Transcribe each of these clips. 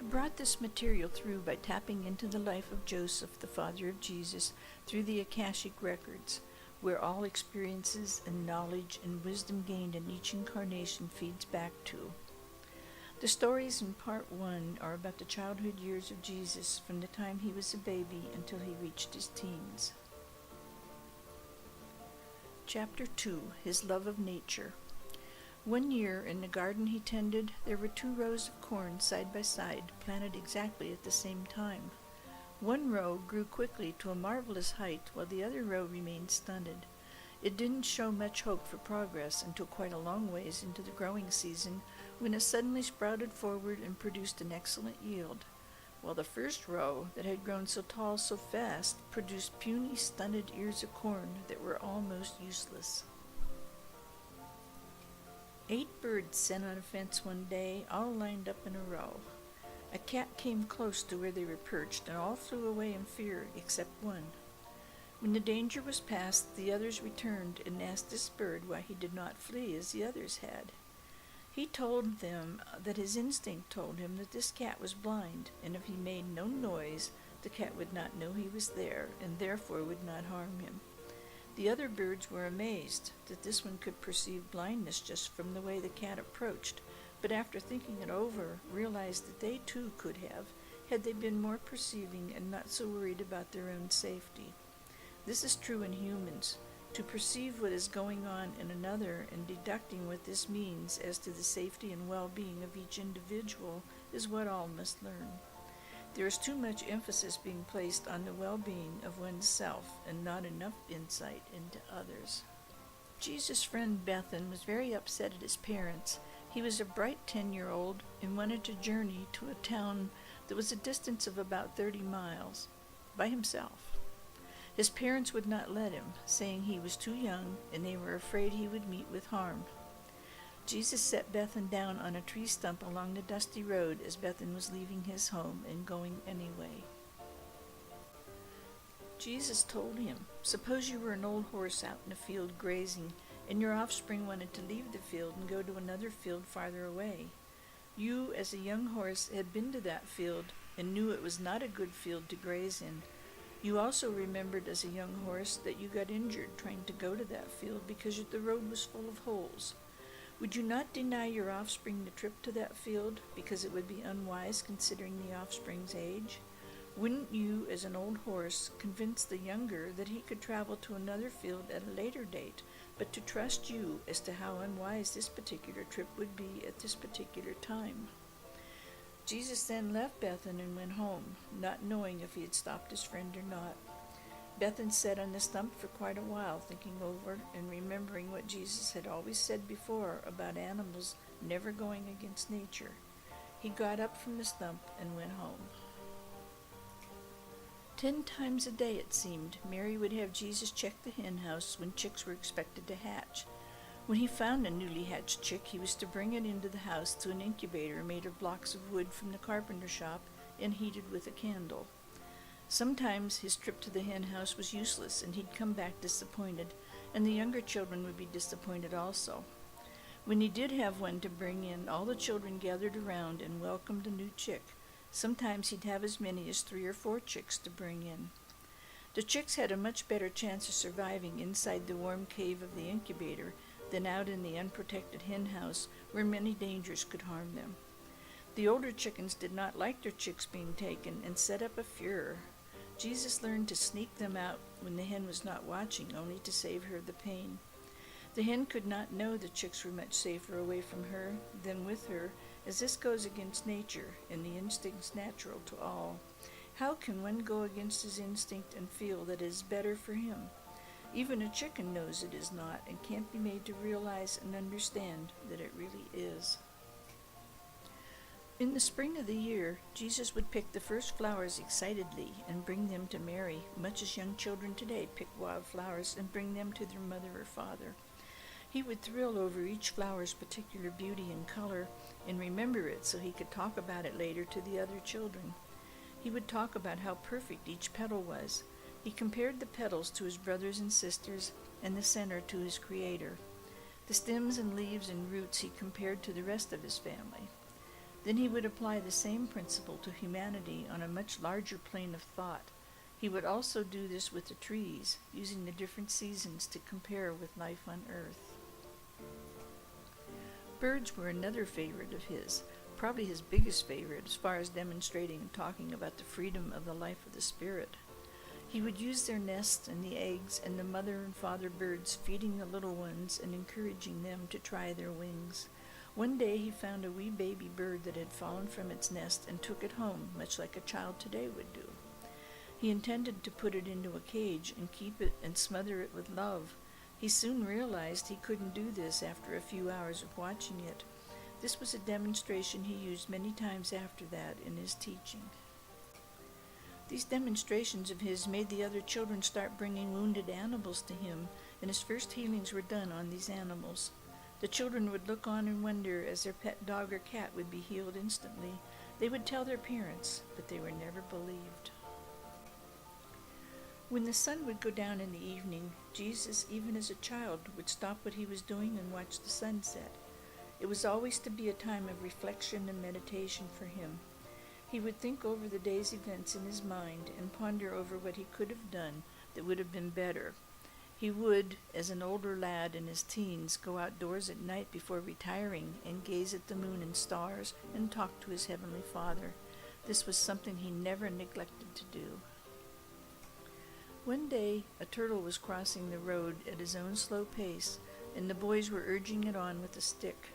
brought this material through by tapping into the life of Joseph, the father of Jesus, through the Akashic records, where all experiences and knowledge and wisdom gained in each incarnation feeds back to. The stories in part 1 are about the childhood years of Jesus, from the time he was a baby until he reached his teens. Chapter 2, His Love of Nature. One year, in the garden he tended, there were 2 rows of corn side by side, planted exactly at the same time. One row grew quickly to a marvelous height, while the other row remained stunted. It didn't show much hope for progress until quite a long ways into the growing season, when it suddenly sprouted forward and produced an excellent yield, while the first row, that had grown so tall so fast, produced puny, stunted ears of corn that were almost useless. 8 birds sat on a fence one day, all lined up in a row. A cat came close to where they were perched, and all flew away in fear except one. When the danger was past, the others returned and asked this bird why he did not flee as the others had. He told them that his instinct told him that this cat was blind, and if he made no noise, the cat would not know he was there, and therefore would not harm him. The other birds were amazed that this one could perceive blindness just from the way the cat approached, but after thinking it over, realized that they too could have, had they been more perceiving and not so worried about their own safety. This is true in humans. To perceive what is going on in another and deducting what this means as to the safety and well-being of each individual is what all must learn. There is too much emphasis being placed on the well-being of oneself and not enough insight into others. Jesus' friend Bethan was very upset at his parents. He was a bright 10-year-old and wanted to journey to a town that was a distance of about 30 miles by himself. His parents would not let him, saying he was too young and they were afraid he would meet with harm. Jesus set Bethan down on a tree stump along the dusty road as Bethan was leaving his home and going anyway. Jesus told him, "Suppose you were an old horse out in a field grazing, and your offspring wanted to leave the field and go to another field farther away. You, as a young horse, had been to that field and knew it was not a good field to graze in. You also remembered as a young horse that you got injured trying to go to that field because the road was full of holes. Would you not deny your offspring the trip to that field because it would be unwise considering the offspring's age? Wouldn't you, as an old horse, convince the younger that he could travel to another field at a later date, but to trust you as to how unwise this particular trip would be at this particular time?" Jesus then left Bethan and went home, not knowing if he had stopped his friend or not. Bethan sat on the stump for quite a while, thinking over and remembering what Jesus had always said before about animals never going against nature. He got up from the stump and went home. 10 times a day, it seemed, Mary would have Jesus check the hen house when chicks were expected to hatch. When he found a newly hatched chick, he was to bring it into the house to an incubator made of blocks of wood from the carpenter shop and heated with a candle. Sometimes his trip to the hen house was useless, and he'd come back disappointed, and the younger children would be disappointed also. When he did have one to bring in, all the children gathered around and welcomed a new chick. Sometimes he'd have as many as 3 or 4 chicks to bring in. The chicks had a much better chance of surviving inside the warm cave of the incubator than out in the unprotected hen house where many dangers could harm them. The older chickens did not like their chicks being taken and set up a furor. Jesus learned to sneak them out when the hen was not watching, only to save her the pain. The hen could not know the chicks were much safer away from her than with her, as this goes against nature, and the instinct's natural to all. How can one go against his instinct and feel that it is better for him? Even a chicken knows it is not, and can't be made to realize and understand that it really is. In the spring of the year, Jesus would pick the first flowers excitedly and bring them to Mary, much as young children today pick wildflowers and bring them to their mother or father. He would thrill over each flower's particular beauty and color and remember it so he could talk about it later to the other children. He would talk about how perfect each petal was. He compared the petals to his brothers and sisters and the center to his Creator. The stems and leaves and roots he compared to the rest of his family. Then he would apply the same principle to humanity on a much larger plane of thought. He would also do this with the trees, using the different seasons to compare with life on earth. Birds were another favorite of his, probably his biggest favorite as far as demonstrating and talking about the freedom of the life of the spirit. He would use their nests and the eggs and the mother and father birds feeding the little ones and encouraging them to try their wings. One day he found a wee baby bird that had fallen from its nest and took it home, much like a child today would do. He intended to put it into a cage and keep it and smother it with love. He soon realized he couldn't do this after a few hours of watching it. This was a demonstration he used many times after that in his teaching. These demonstrations of his made the other children start bringing wounded animals to him, and his first healings were done on these animals. The children would look on and wonder as their pet dog or cat would be healed instantly. They would tell their parents, but they were never believed. When the sun would go down in the evening, Jesus, even as a child, would stop what he was doing and watch the sunset. It was always to be a time of reflection and meditation for him. He would think over the day's events in his mind and ponder over what he could have done that would have been better. He would, as an older lad in his teens, go outdoors at night before retiring and gaze at the moon and stars and talk to his Heavenly Father. This was something he never neglected to do. One day, a turtle was crossing the road at his own slow pace, and the boys were urging it on with a stick,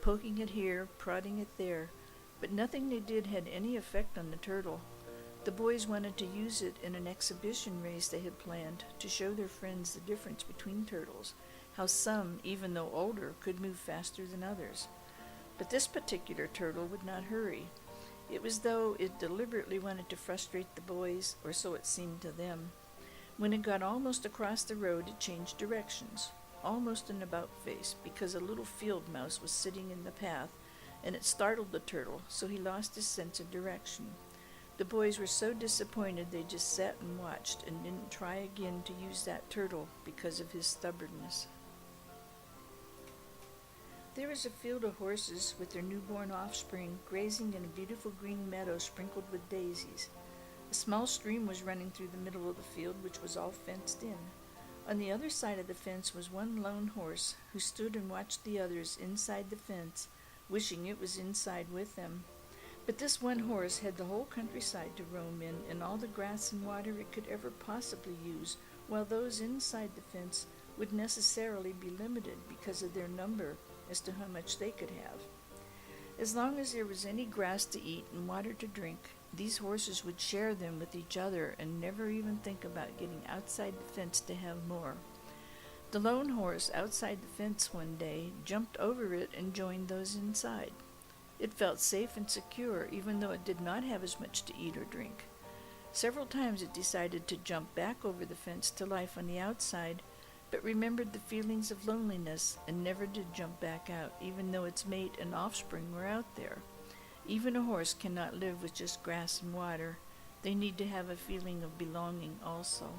poking it here, prodding it there, but nothing they did had any effect on the turtle. The boys wanted to use it in an exhibition race they had planned to show their friends the difference between turtles, how some, even though older, could move faster than others. But this particular turtle would not hurry. It was as though it deliberately wanted to frustrate the boys, or so it seemed to them. When it got almost across the road, it changed directions, almost an about-face, because a little field mouse was sitting in the path, and it startled the turtle, so he lost his sense of direction. The boys were so disappointed they just sat and watched and didn't try again to use that turtle because of his stubbornness. There was a field of horses with their newborn offspring grazing in a beautiful green meadow sprinkled with daisies. A small stream was running through the middle of the field, which was all fenced in. On the other side of the fence was one lone horse, who stood and watched the others inside the fence, wishing it was inside with them. But this one horse had the whole countryside to roam in, and all the grass and water it could ever possibly use, while those inside the fence would necessarily be limited because of their number as to how much they could have. As long as there was any grass to eat and water to drink, these horses would share them with each other and never even think about getting outside the fence to have more. The lone horse outside the fence one day jumped over it and joined those inside. It felt safe and secure, even though it did not have as much to eat or drink. Several times it decided to jump back over the fence to life on the outside, but remembered the feelings of loneliness and never did jump back out, even though its mate and offspring were out there. Even a horse cannot live with just grass and water. They need to have a feeling of belonging also.